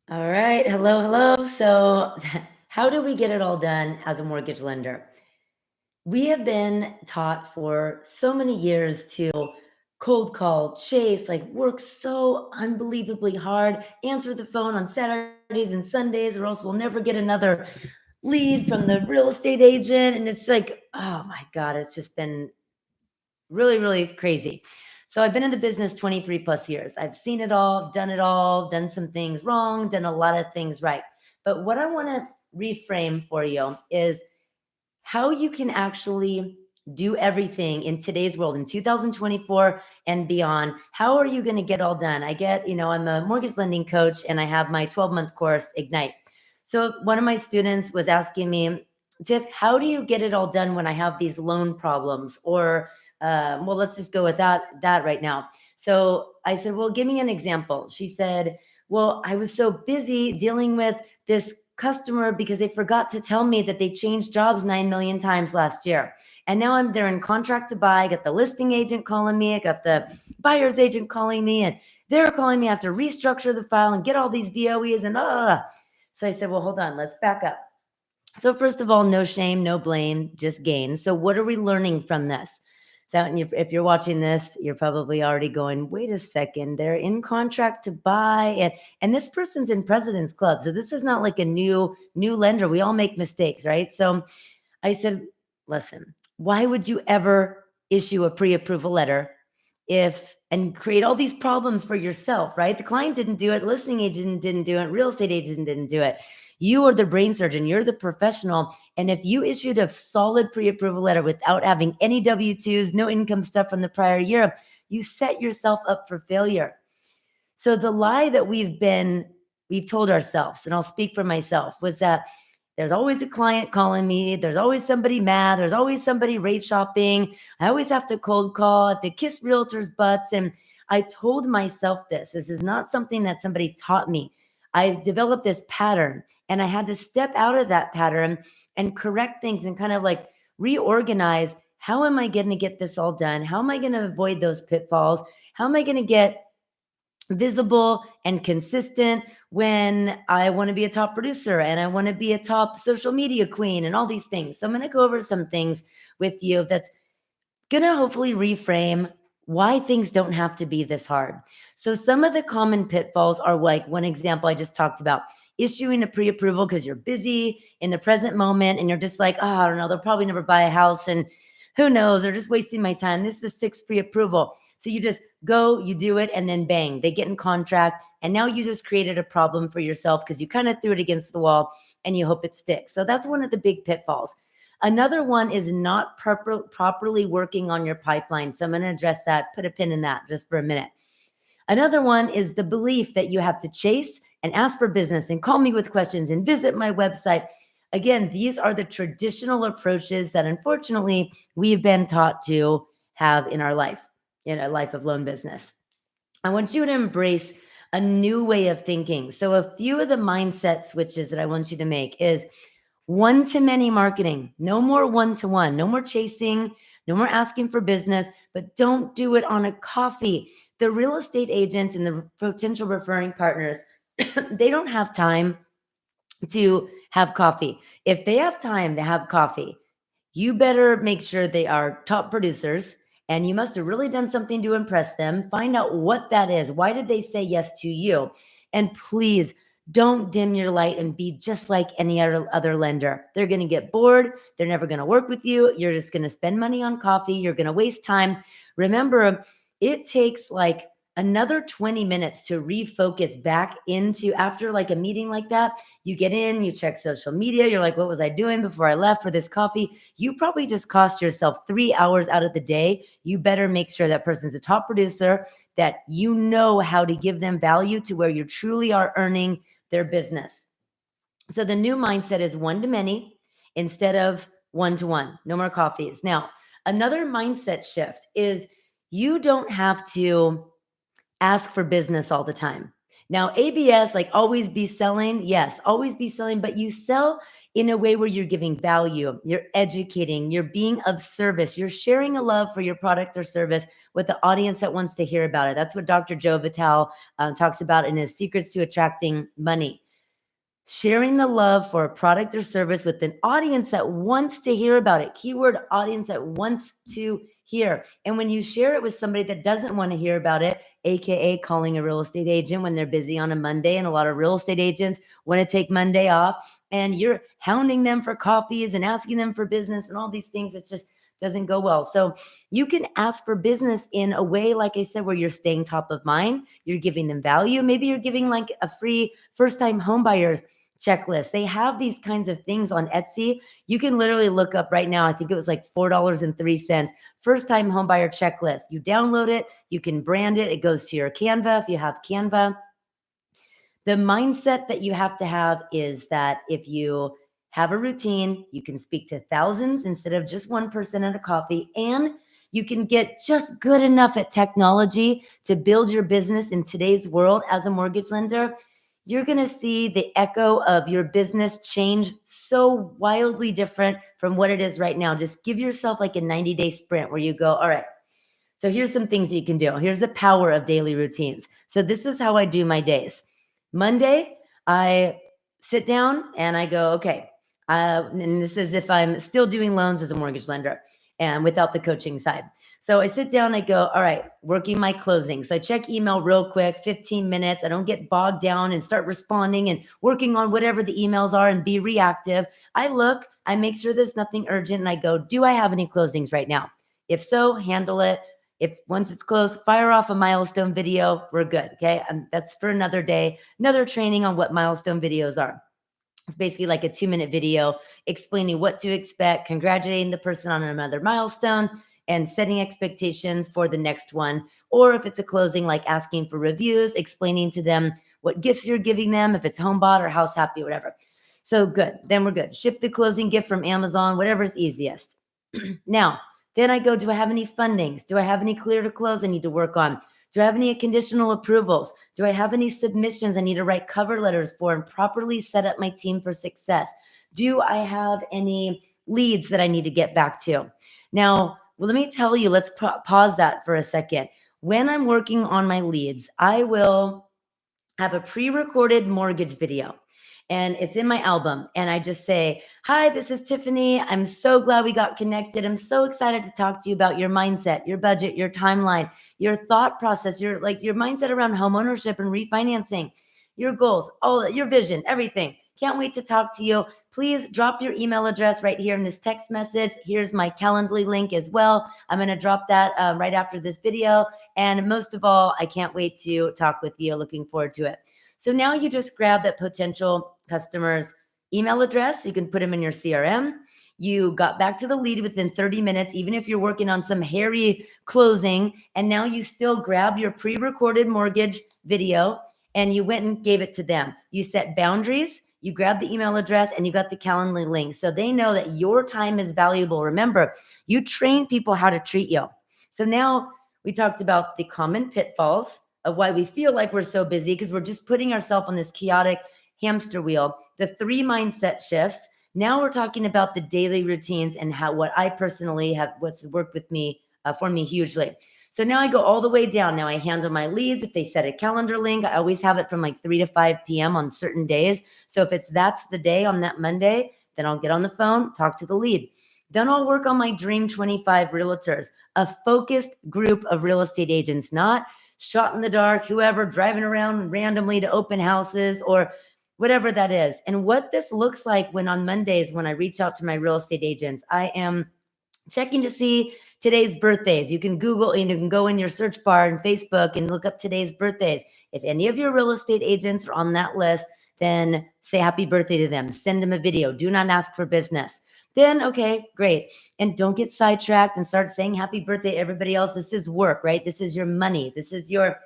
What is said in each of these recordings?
All right. Hello, hello. So, how do we get it all done as a mortgage lender? We have been taught for so many years to cold call, chase, like work so unbelievably hard, answer the phone on Saturdays and Sundays, or else we'll never get another lead from the real estate agent. And it's like, oh my God, it's just been really, really crazy. So I've been in the business 23 plus years. I've seen it all, done some things wrong, done a lot of things right. But what I want to reframe for you is how you can actually do everything in today's world in 2024 and beyond. How are you going to get all done? I'm a mortgage lending coach and I have my 12-month course, Ignite. So one of my students was asking me, Tiff, how do you get it all done when I have these loan problems? Or, well, let's just go with that right now. So I said, well, give me an example. She said, well, I was so busy dealing with this customer because they forgot to tell me that they changed jobs 9 million times last year. And now they're in contract to buy. I got the listing agent calling me. I got the buyer's agent calling me, and they're calling me. I have to restructure the file and get all these VOEs and So I said, well, hold on, let's back up. So first of all, no shame, no blame, just gain. So what are we learning from this? So if you're watching this, you're probably already going, wait a second, they're in contract to buy, and this person's in President's Club. So this is not like a new lender. We all make mistakes, right? So I said, listen, why would you ever issue a pre-approval letter if and create all these problems for yourself, right? The client didn't do it, listing agent didn't do it, real estate agent didn't do it. You are the brain surgeon, you're the professional. And if you issued a solid pre-approval letter without having any W-2s, no income stuff from the prior year, you set yourself up for failure. So the lie that we've told ourselves, and I'll speak for myself, was that there's always a client calling me. There's always somebody mad. There's always somebody rate shopping. I always have to cold call. I have to kiss realtors' butts. And I told myself this. This is not something that somebody taught me. I've developed this pattern and I had to step out of that pattern and correct things and kind of like reorganize. How am I going to get this all done? How am I going to avoid those pitfalls? How am I going to get visible and consistent when I want to be a top producer and I want to be a top social media queen and all these things. So I'm going to go over some things with you that's going to hopefully reframe why things don't have to be this hard. So some of the common pitfalls are like one example I just talked about, issuing a pre-approval because you're busy in the present moment and you're just like, oh, I don't know, they'll probably never buy a house and who knows, they're just wasting my time. This is the sixth pre-approval. So you just go, you do it, and then bang, they get in contract. And now you just created a problem for yourself because you kind of threw it against the wall and you hope it sticks. So that's one of the big pitfalls. Another one is not properly working on your pipeline. So I'm going to address that, put a pin in that just for a minute. Another one is the belief that you have to chase and ask for business and call me with questions and visit my website. Again, these are the traditional approaches that unfortunately we've been taught to have in our life, in a life of loan business. I want you to embrace a new way of thinking. So a few of the mindset switches that I want you to make is one-to-many marketing. No more one-to-one. No more chasing. No more asking for business, but don't do it on a coffee. The real estate agents and the potential referring partners, they don't have time to have coffee. If they have time to have coffee, you better make sure they are top producers and you must have really done something to impress them. Find out what that is. Why did they say yes to you? And please don't dim your light and be just like any other lender. They're going to get bored. They're never going to work with you. You're just going to spend money on coffee. You're going to waste time. Remember, it takes like another 20 minutes to refocus back into after like a meeting like that. You get in, you check social media. You're like, what was I doing before I left for this coffee? You probably just cost yourself 3 hours out of the day. You better make sure that person's a top producer, that you know how to give them value to where you truly are earning their business. So the new mindset is one to many instead of one to one. No more coffees. Now, another mindset shift is you don't have to ask for business all the time. Now, ABS, like always be selling. Yes, always be selling, but you sell in a way where you're giving value, you're educating, you're being of service, you're sharing a love for your product or service with the audience that wants to hear about it. That's what Dr. Joe Vitale talks about in his Secrets to Attracting Money. Sharing the love for a product or service with an audience that wants to hear about it. Keyword audience that wants to hear. And when you share it with somebody that doesn't want to hear about it, AKA calling a real estate agent when they're busy on a Monday, and a lot of real estate agents want to take Monday off, and you're hounding them for coffees and asking them for business and all these things, it just doesn't go well. So you can ask for business in a way, like I said, where you're staying top of mind, you're giving them value. Maybe you're giving like a free first-time homebuyers checklist. They have these kinds of things on Etsy. You can literally look up right now, I think it was like $4.03, first-time homebuyer checklist. You download it, you can brand it, it goes to your Canva if you have Canva. The mindset that you have to have is that if you have a routine, you can speak to thousands instead of just one person at a coffee, and you can get just good enough at technology to build your business in today's world as a mortgage lender. You're going to see the echo of your business change so wildly different from what it is right now. Just give yourself like a 90-day sprint where you go, all right, so here's some things that you can do. Here's the power of daily routines. So this is how I do my days. Monday, I sit down and I go, okay, and this is if I'm still doing loans as a mortgage lender and without the coaching side. So I sit down, I go, all right, working my closing. So I check email real quick, 15 minutes. I don't get bogged down and start responding and working on whatever the emails are and be reactive. I look, I make sure there's nothing urgent, and I go, do I have any closings right now? If so, handle it. If once it's closed, fire off a milestone video, we're good, okay? That's for another day, another training on what milestone videos are. It's basically like a 2-minute video explaining what to expect, congratulating the person on another milestone, and setting expectations for the next one. Or if it's a closing, like asking for reviews, explaining to them what gifts you're giving them, if it's home bought or house happy or whatever. So good, then we're good. Ship the closing gift from Amazon, whatever's easiest. Now, then I go, do I have any fundings? Do I have any clear to close I need to work on? Do I have any conditional approvals? Do I have any submissions I need to write cover letters for and properly set up my team for success? Do I have any leads that I need to get back to? Now, well, let me tell you, let's pause that for a second. When I'm working on my leads, I will have a pre-recorded mortgage video. And it's in my album. And I just say, hi, this is Tiffany. I'm so glad we got connected. I'm so excited to talk to you about your mindset, your budget, your timeline, your thought process, your mindset around home ownership and refinancing, your goals, all your vision, everything. Can't wait to talk to you. Please drop your email address right here in this text message. Here's my Calendly link as well. I'm going to drop that right after this video. And most of all, I can't wait to talk with you. Looking forward to it. So now you just grab that potential customer's email address. You can put them in your CRM. You got back to the lead within 30 minutes, even if you're working on some hairy closing. And now you still grabbed your pre-recorded mortgage video and you went and gave it to them. You set boundaries. You grabbed the email address and you got the Calendly link. So they know that your time is valuable. Remember, you train people how to treat you. So now we talked about the common pitfalls of why we feel like we're so busy, because we're just putting ourselves on this chaotic hamster wheel. The 3 mindset shifts. Now we're talking about the daily routines and what I personally have, what's worked with me for me hugely. So now I go all the way down. Now I handle my leads. If they set a calendar link, I always have it from like 3 to 5 p.m. on certain days. So if that's the day on that Monday, then I'll get on the phone, talk to the lead. Then I'll work on my Dream 25 realtors, a focused group of real estate agents, not shot in the dark, whoever driving around randomly to open houses or whatever that is. And what this looks like when on Mondays, when I reach out to my real estate agents, I am checking to see today's birthdays. You can Google and you can go in your search bar and Facebook and look up today's birthdays. If any of your real estate agents are on that list, then say happy birthday to them. Send them a video. Do not ask for business. Then, okay, great. And don't get sidetracked and start saying happy birthday to everybody else. This is work, right? This is your money. This is your,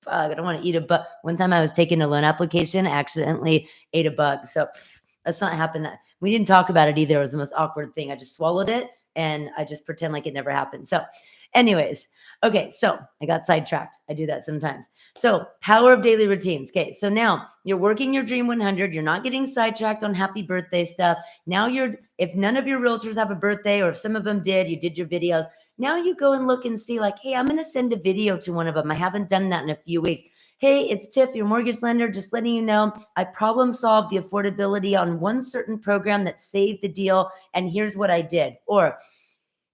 I don't want to eat a bug. One time I was taking a loan application, I accidentally ate a bug. So let's not happen. We didn't talk about it either. It was the most awkward thing. I just swallowed it and I just pretend like it never happened. So anyways, okay, so I got sidetracked. I do that sometimes. So power of daily routines. Okay, so now you're working your Dream 100. You're not getting sidetracked on happy birthday stuff. Now if none of your realtors have a birthday, or if some of them did, you did your videos. Now you go and look and see like, hey, I'm going to send a video to one of them. I haven't done that in a few weeks. Hey, it's Tiff, your mortgage lender, just letting you know I problem solved the affordability on one certain program that saved the deal, and here's what I did. Or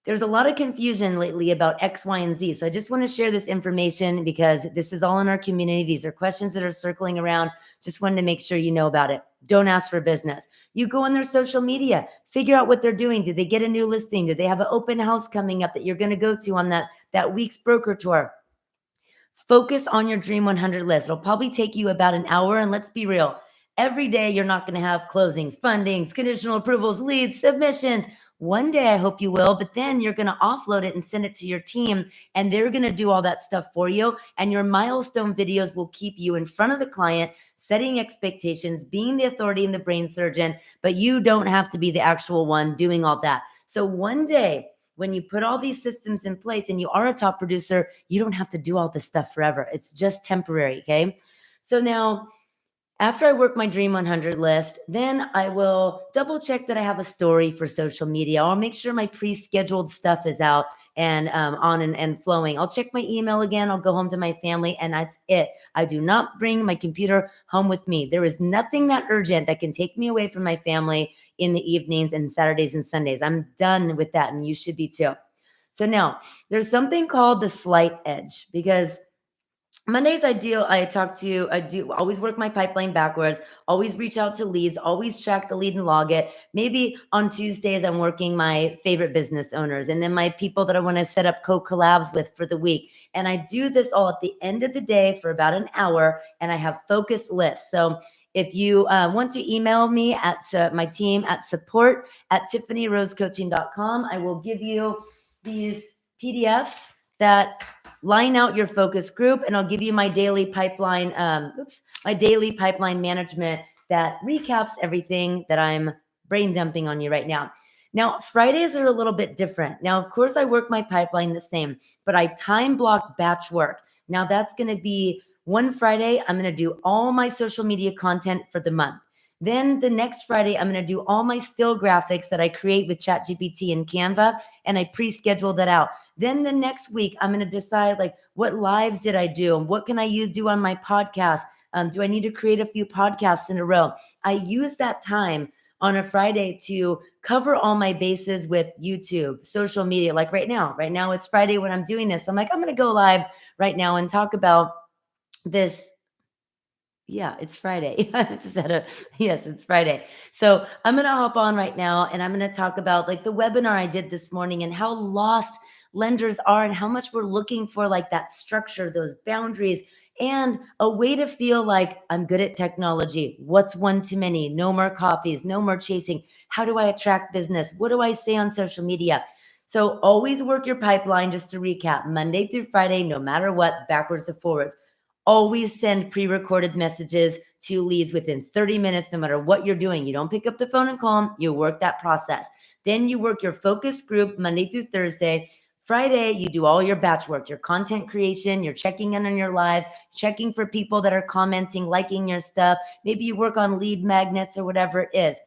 there's a lot of confusion lately about X, Y, and Z. So I just want to share this information because this is all in our community. These are questions that are circling around. Just wanted to make sure you know about it. Don't ask for business. You go on their social media, figure out what they're doing. Did they get a new listing? Did they have an open house coming up that you're going to go to on that week's broker tour? Focus on your Dream 100 list. It'll probably take you about an hour. And let's be real, every day you're not going to have closings, fundings, conditional approvals, leads, submissions. One day I hope you will, but then you're going to offload it and send it to your team, and they're going to do all that stuff for you. And your milestone videos will keep you in front of the client, setting expectations, being the authority and the brain surgeon, but you don't have to be the actual one doing all that. So one day, when you put all these systems in place and you are a top producer, you don't have to do all this stuff forever. It's just temporary, okay? So now, after I work my Dream 100 list, then I will double check that I have a story for social media. I'll make sure my pre-scheduled stuff is out and on and flowing. I'll check my email again. I'll go home to my family, and that's it. I do not bring my computer home with me. There is nothing that urgent that can take me away from my family in the evenings and Saturdays and Sundays. I'm done with that, and you should be too. So now there's something called the slight edge, because Mondays I do always work my pipeline backwards, always reach out to leads, always track the lead and log it. Maybe on Tuesdays I'm working my favorite business owners and then my people that I want to set up co-collabs with for the week. And I do this all at the end of the day for about an hour, and I have focus lists. So if you want to email me at my team at support@tiffanyrosecoaching.com, I will give you these PDFs that line out your focus group, and I'll give you my daily pipeline, my daily pipeline management that recaps everything that I'm brain dumping on you right now. Now, Fridays are a little bit different. Now, of course, I work my pipeline the same, but I time block batch work. Now, that's going to be one Friday, I'm going to do all my social media content for the month. Then the next Friday, I'm going to do all my still graphics that I create with ChatGPT and Canva, and I pre-schedule that out. Then the next week, I'm going to decide like what lives did I do and what can I do on my podcast? Do I need to create a few podcasts in a row? I use that time on a Friday to cover all my bases with YouTube, social media. Like right now it's Friday when I'm doing this. I'm like, I'm going to go live right now and talk about this. Yeah, it's Friday. Yes, it's Friday. So I'm going to hop on right now and I'm going to talk about like the webinar I did this morning and how lost lenders are and how much we're looking for like that structure, those boundaries, and a way to feel like I'm good at technology. What's one too many? No more coffees, no more chasing. How do I attract business? What do I say on social media? So always work your pipeline, just to recap, Monday through Friday, no matter what, backwards to forwards. Always send pre-recorded messages to leads within 30 minutes, no matter what you're doing. You don't pick up the phone and call them. You work that process. Then you work your focus group Monday through Thursday. Friday, you do all your batch work, your content creation, you're checking in on your lives, checking for people that are commenting, liking your stuff. Maybe you work on lead magnets or whatever it is.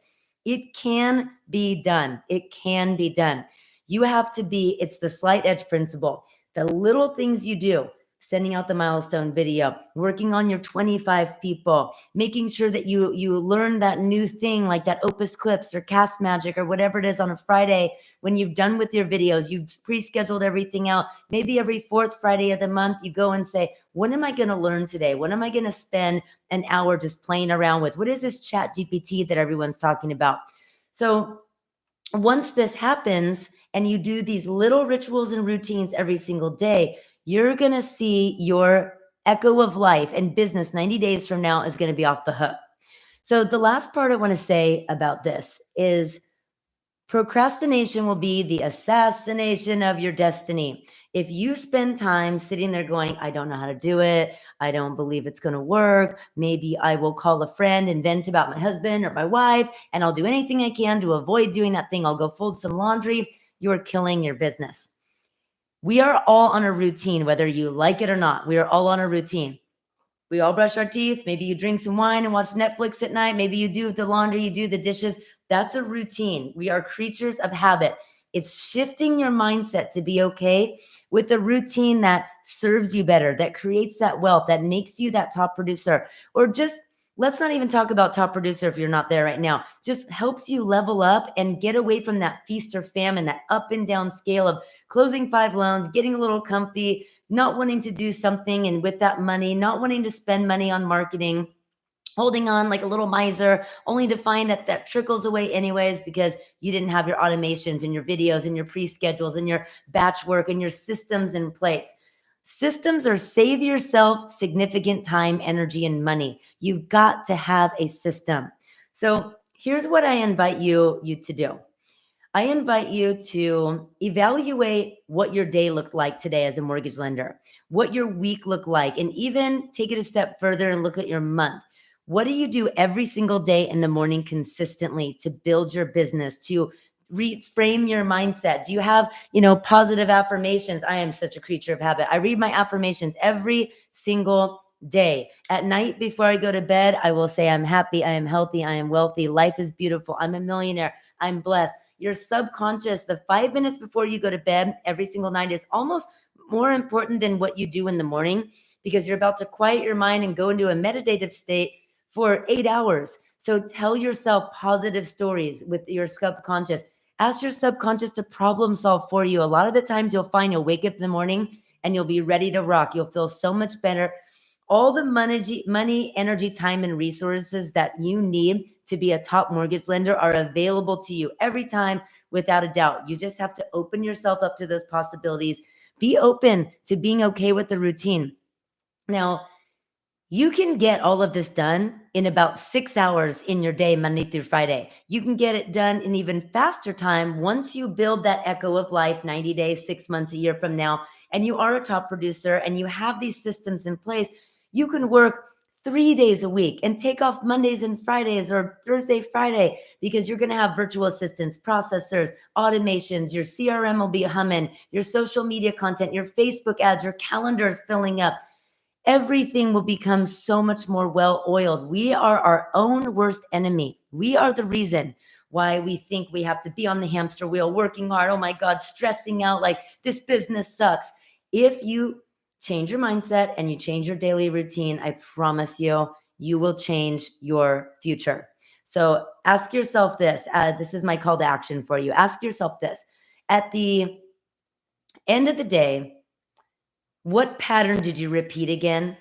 It can be done. It can be done. You have to it's the slight edge principle. The little things you do, sending out the milestone video, working on your 25 people, making sure that you learn that new thing like that Opus Clips or Cast Magic or whatever it is on a Friday when you've done with your videos, you've pre-scheduled everything out. Maybe every fourth Friday of the month, you go and say, what am I going to learn today? What am I going to spend an hour just playing around with? What is this ChatGPT that everyone's talking about? So once this happens and you do these little rituals and routines every single day, you're going to see your echo of life and business 90 days from now is going to be off the hook. So the last part I want to say about this is procrastination will be the assassination of your destiny. If you spend time sitting there going, I don't know how to do it, I don't believe it's going to work, maybe I will call a friend and vent about my husband or my wife, and I'll do anything I can to avoid doing that thing. I'll go fold some laundry. You are killing your business. We are all on a routine, whether you like it or not. We are all on a routine. We all brush our teeth. Maybe you drink some wine and watch Netflix at night. Maybe you do the laundry, you do the dishes. That's a routine. We are creatures of habit. It's shifting your mindset to be okay with a routine that serves you better, that creates that wealth, that makes you that top producer, or just let's not even talk about top producer if you're not there right now. Just helps you level up and get away from that feast or famine, that up and down scale of closing 5 loans, getting a little comfy, not wanting to do something, and with that money, not wanting to spend money on marketing, holding on like a little miser, only to find that that trickles away anyways because you didn't have your automations and your videos and your pre-schedules and your batch work and your systems in place. Systems are save yourself significant time, energy, and money. You've got to have a system. So here's what I invite you to do. I invite you to evaluate what your day looked like today as a mortgage lender, what your week looked like, and even take it a step further and look at your month. What do you do every single day in the morning consistently to build your business, to reframe your mindset? Do you have, positive affirmations? I am such a creature of habit. I read my affirmations every single day. At night before I go to bed, I will say, I'm happy, I am healthy, I am wealthy, life is beautiful, I'm a millionaire, I'm blessed. Your subconscious, the 5 minutes before you go to bed every single night, is almost more important than what you do in the morning because you're about to quiet your mind and go into a meditative state for 8 hours. So tell yourself positive stories with your subconscious. Ask your subconscious to problem solve for you. A lot of the times you'll find you'll wake up in the morning and you'll be ready to rock. You'll feel so much better. All the money, energy, time, and resources that you need to be a top mortgage lender are available to you every time without a doubt. You just have to open yourself up to those possibilities. Be open to being okay with the routine. Now, you can get all of this done in about 6 hours in your day, Monday through Friday. You can get it done in even faster time once you build that echo of life 90 days, 6 months, a year from now, and you are a top producer and you have these systems in place. You can work 3 days a week and take off Mondays and Fridays or Thursday, Friday, because you're going to have virtual assistants, processors, automations. Your CRM will be humming, your social media content, your Facebook ads, your calendars filling up. Everything will become so much more well-oiled. We are our own worst enemy. We are the reason why we think we have to be on the hamster wheel, working hard. Oh my God, stressing out like this business sucks. If you change your mindset and you change your daily routine, I promise you, you will change your future. So ask yourself this. This is my call to action for you. Ask yourself this. At the end of the day, what pattern did you repeat again?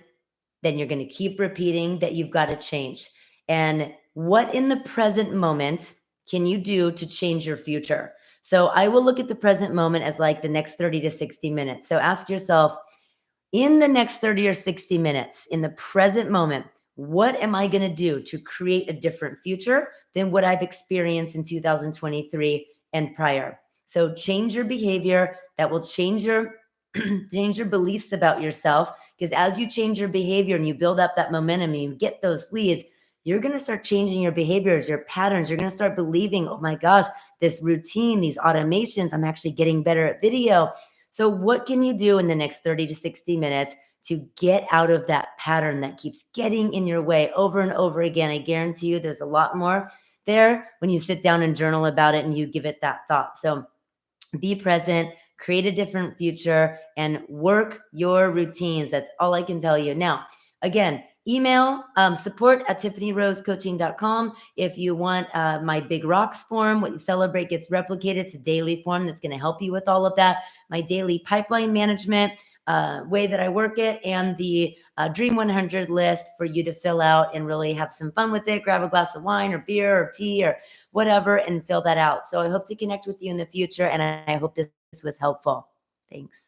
Then you're going to keep repeating that you've got to change. And what in the present moment can you do to change your future? So I will look at the present moment as like the next 30 to 60 minutes. So ask yourself, in the next 30 or 60 minutes, in the present moment, what am I going to do to create a different future than what I've experienced in 2023 and prior? So change your behavior. That will change your change your beliefs about yourself, because as you change your behavior and you build up that momentum and you get those leads, you're going to start changing your behaviors, your patterns. You're going to start believing, oh my gosh, this routine, these automations, I'm actually getting better at video. So what can you do in the next 30 to 60 minutes to get out of that pattern that keeps getting in your way over and over again? I guarantee you there's a lot more there when you sit down and journal about it and you give it that thought. So be present, create a different future, and work your routines. That's all I can tell you. Now, again, email support at tiffanyrosecoaching.com. If you want my Big Rocks form, what you celebrate gets replicated. It's a daily form that's going to help you with all of that. My daily pipeline management way that I work it, and the Dream 100 list for you to fill out and really have some fun with it. Grab a glass of wine or beer or tea or whatever and fill that out. So I hope to connect with you in the future, and I hope this was helpful. Thanks.